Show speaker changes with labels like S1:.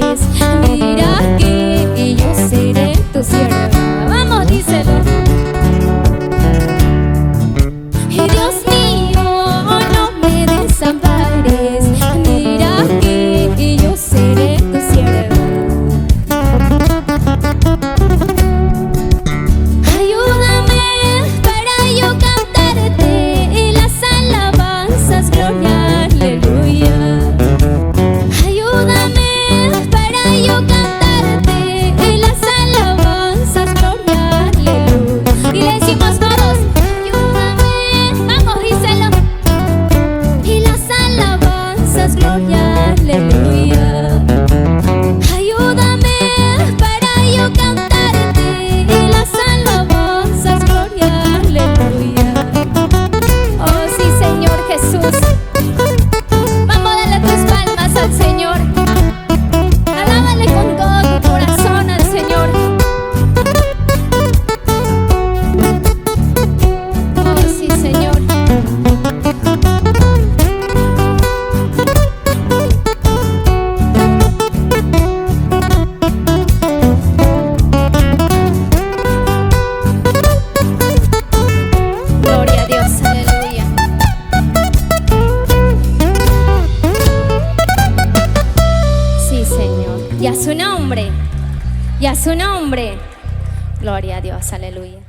S1: pares. Mira que yo seré tu sierva. Vamos, díselo. Y Dios mío, no me desampares. Mira que yo seré tu sierva. Ayúdame para yo cantarte las alabanzas, gloria, aleluya. Ayúdame para yo cantarte las alabanzas, gloria, aleluya. Y le decimos todos, ayúdame, vamos, díselo. Y las alabanzas, gloria, aleluya. Ayúdame para yo cantarte las alabanzas, gloria, aleluya. Oh sí, Señor Jesús. Vamos a darle tus palmas al Señor. Alábale con todo tu corazón al Señor. Oh sí, Señor. Gloria a Dios, aleluya. Sí, Señor. Y a su nombre. Y a su nombre. Gloria a Dios, aleluya.